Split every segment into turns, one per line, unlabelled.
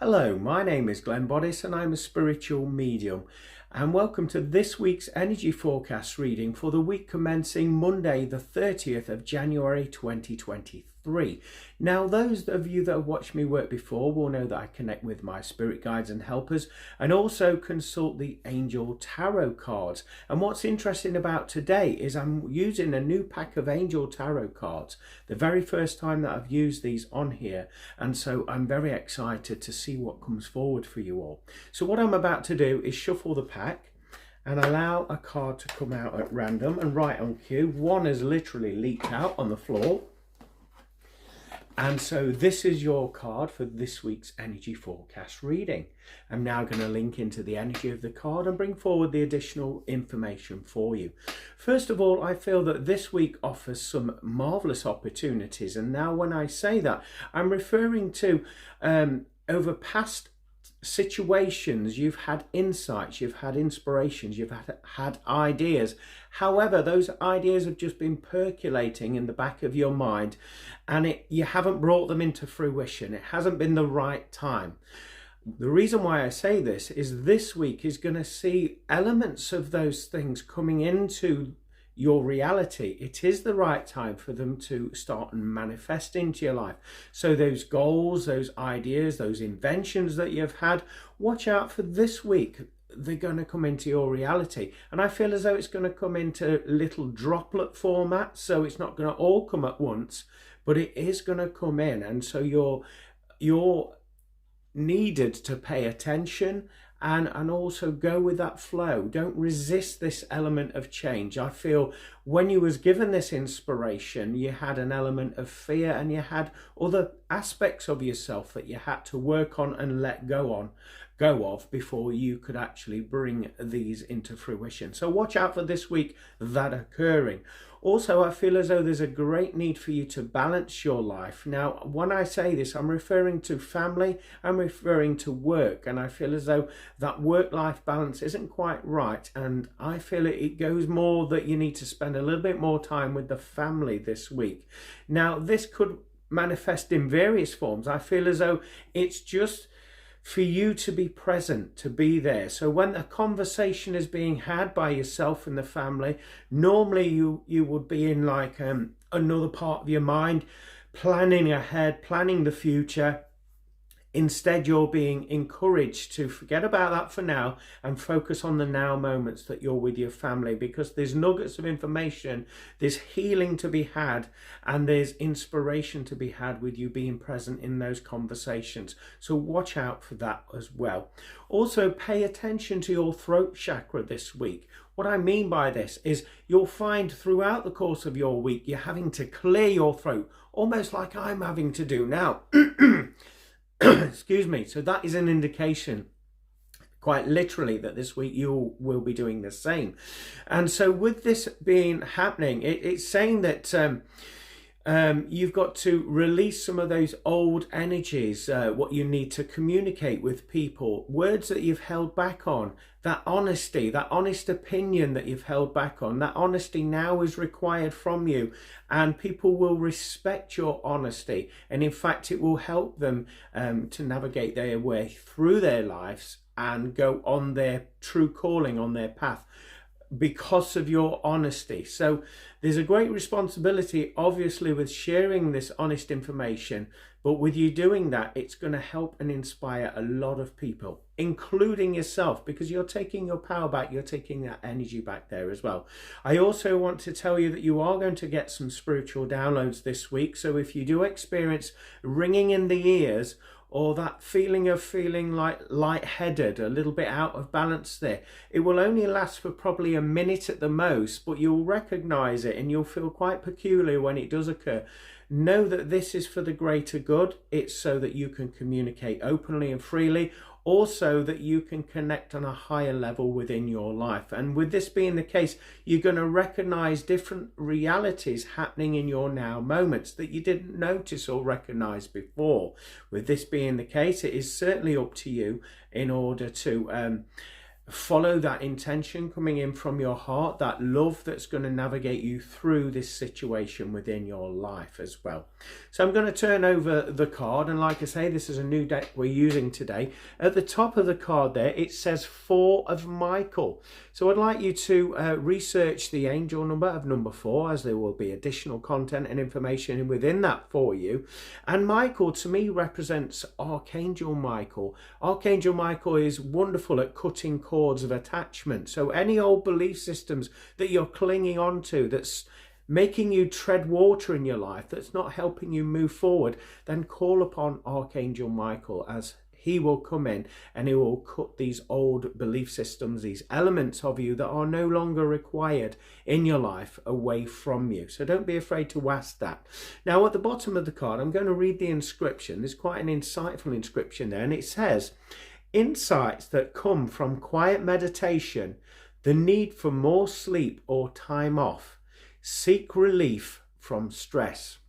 Hello, my name is Boddice and I'm a spiritual medium, and welcome to this week's energy forecast reading for the week commencing Monday the 30th of January 2023. Now, those of you that have watched me work before will know that I connect with my spirit guides and helpers and also consult the angel tarot cards. And what's interesting about today is I'm using a new pack of angel tarot cards, the very first time that I've used these on here, and so I'm very excited to see what comes forward for you all. So what I'm about to do is shuffle the pack and allow a card to come out at random and right on cue. One has literally leaked out on the floor. And so this is your card for this week's energy forecast reading. I'm now going to link into the energy of the card and bring forward the additional information for you. First of all, I feel that this week offers some marvelous opportunities. And now when I say that, I'm referring to over past situations, you've had insights, you've had inspirations, you've had ideas. However, those ideas have just been percolating in the back of your mind and you haven't brought them into fruition. It hasn't been the right time. The reason why I say this week is going to see elements of those things coming into your reality. It is the right time for them to start and manifest into your life. So those goals, those ideas, those inventions that you've had, watch out for this week. They're going to come into your reality. And I feel as though it's going to come into little droplet format. So it's not going to all come at once, but it is going to come in. And so you're needed to pay attention and also go with that flow. Don't resist this element of change. I feel when you was given this inspiration, you had an element of fear and you had other aspects of yourself that you had to work on and let go of before you could actually bring these into fruition. So watch out for this week that occurring. Also, I feel as though there's a great need for you to balance your life. Now, when I say this, I'm referring to family, I'm referring to work, and I feel as though that work-life balance isn't quite right, and I feel it goes more that you need to spend a little bit more time with the family this week. Now, this could manifest in various forms. I feel as though it's just for you to be present, to be there. So when a conversation is being had by yourself and the family, normally you would be in like another part of your mind, planning ahead, planning the future. Instead, you're being encouraged to forget about that for now and focus on the now moments that you're with your family, because there's nuggets of information, there's healing to be had, and there's inspiration to be had with you being present in those conversations. So watch out for that as well. Also, pay attention to your throat chakra this week. What I mean by this is you'll find throughout the course of your week, you're having to clear your throat, almost like I'm having to do now. Excuse me. So that is an indication, quite literally, that this week you will be doing the same. And so with this being happening, it's saying that you've got to release some of those old energies, what you need to communicate with people, words that you've held back on, that honesty, that honest opinion that you've held back on, that honesty now is required from you, and people will respect your honesty. And in fact, it will help them to navigate their way through their lives and go on their true calling, on their path, because of your honesty. So there's a great responsibility, obviously, with sharing this honest information, but with you doing that, it's going to help and inspire a lot of people, including yourself, because you're taking your power back, you're taking that energy back there as well. I also want to tell you that you are going to get some spiritual downloads this week. So if you do experience ringing in the ears, or that feeling of feeling like lightheaded, a little bit out of balance there, it will only last for probably a minute at the most, but you'll recognize it and you'll feel quite peculiar when it does occur. Know that this is for the greater good. It's so that you can communicate openly and freely, also that you can connect on a higher level within your life. And with this being the case, you're going to recognize different realities happening in your now moments that you didn't notice or recognize before. With this being the case, it is certainly up to you in order to follow that intention coming in from your heart, that love that's going to navigate you through this situation within your life as well. So I'm going to turn over the card, and like I say, this is a new deck we're using today. At the top of the card there, it says 4 of Michael. So I'd like you to research the angel number of number 4, as there will be additional content and information within that for you. And Michael, to me, represents Archangel Michael. Archangel Michael is wonderful at cutting cords of attachment. So any old belief systems that you're clinging on to that's making you tread water in your life, that's not helping you move forward, then call upon Archangel Michael, as he will come in and he will cut these old belief systems, these elements of you that are no longer required in your life, away from you. So don't be afraid to ask that. Now, at the bottom of the card, I'm going to read the inscription. There's quite an insightful inscription there, and it says, insights that come from quiet meditation, the need for more sleep or time off, seek relief from stress.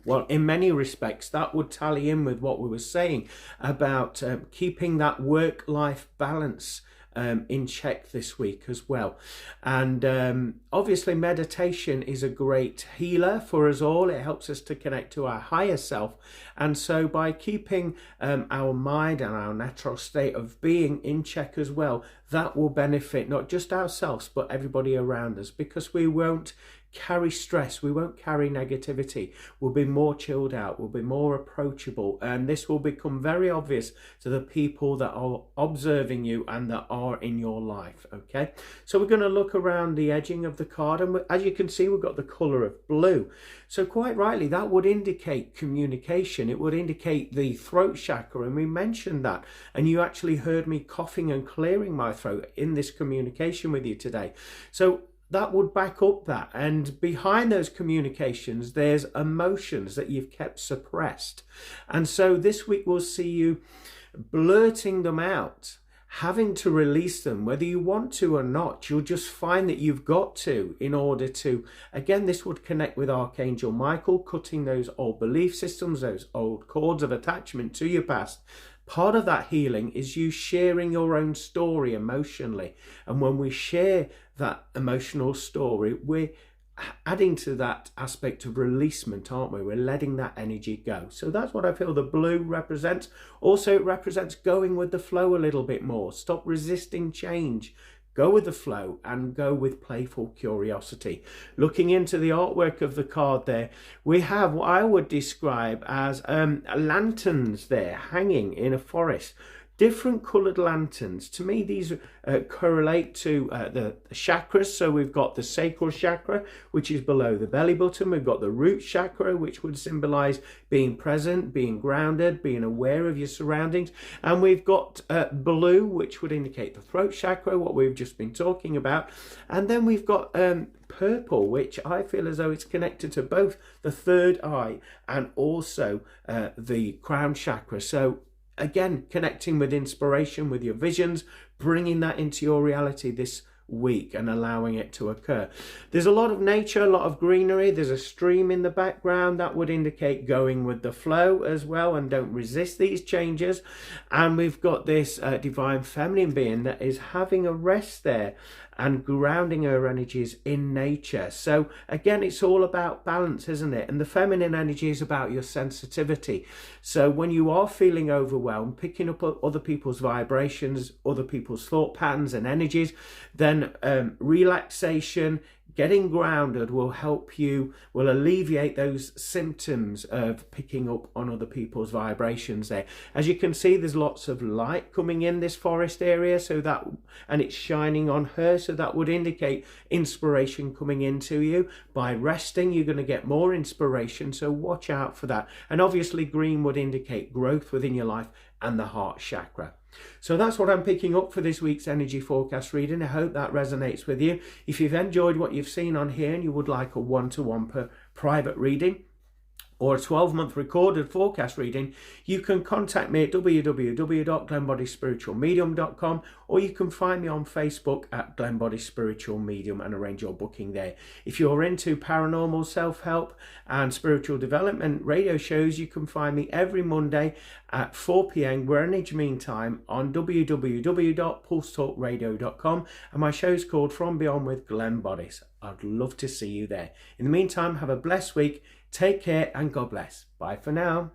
Well, in many respects, that would tally in with what we were saying about keeping that work-life balance in check this week as well. And obviously meditation is a great healer for us all. It helps us to connect to our higher self. And so by keeping our mind and our natural state of being in check as well, that will benefit not just ourselves but everybody around us, because we won't carry stress, we won't carry negativity, we'll be more chilled out, we'll be more approachable, and this will become very obvious to the people that are observing you and that are in your life. Okay, so we're going to look around the edging of the card, and as you can see, we've got the color of blue. So quite rightly, that would indicate communication. It would indicate the throat chakra, and we mentioned that, and you actually heard me coughing and clearing my throat in this communication with you today. So that would back up that. And behind those communications, there's emotions that you've kept suppressed. And so this week we'll see you blurting them out, having to release them, whether you want to or not. You'll just find that you've got to, in order to, again, this would connect with Archangel Michael, cutting those old belief systems, those old cords of attachment to your past. Part of that healing is you sharing your own story emotionally. And when we share that emotional story, we're adding to that aspect of releasement, aren't we? We're letting that energy go. So that's what I feel the blue represents. Also, it represents going with the flow a little bit more. Stop resisting change. Go with the flow and go with playful curiosity. Looking into the artwork of the card there, we have what I would describe as lanterns there hanging in a forest. Different coloured lanterns. To me, these correlate to the chakras. So we've got the sacral chakra, which is below the belly button. We've got the root chakra, which would symbolise being present, being grounded, being aware of your surroundings. And we've got blue, which would indicate the throat chakra, what we've just been talking about. And then we've got purple, which I feel as though it's connected to both the third eye and also the crown chakra. So again, connecting with inspiration, with your visions, bringing that into your reality this week and allowing it to occur. There's a lot of nature, a lot of greenery. There's a stream in the background that would indicate going with the flow as well, and don't resist these changes. And we've got this divine feminine being that is having a rest there and grounding her energies in nature. So again, it's all about balance, isn't it? And the feminine energy is about your sensitivity. So when you are feeling overwhelmed, picking up other people's vibrations, other people's thought patterns and energies, then relaxation, getting grounded will help you, will alleviate those symptoms of picking up on other people's vibrations there. As you can see, there's lots of light coming in this forest area, so that, and it's shining on her, so that would indicate inspiration coming into you. By resting, you're going to get more inspiration, so watch out for that. And obviously green would indicate growth within your life and the heart chakra. So that's what I'm picking up for this week's energy forecast reading. I hope that resonates with you. If you've enjoyed what you've seen on here and you would like a one-to-one private reading, or a 12-month recorded forecast reading, you can contact me at www.glenboddicespiritualmedium.com, or you can find me on Facebook at Glen Boddice Spiritual Medium and arrange your booking there. If you're into paranormal, self-help and spiritual development radio shows, you can find me every Monday at 4 p.m. Greenwich Mean Time on www.pulsetalkradio.com, and my show's called From Beyond with Glen Boddice. I'd love to see you there. In the meantime, have a blessed week. Take care and God bless. Bye for now.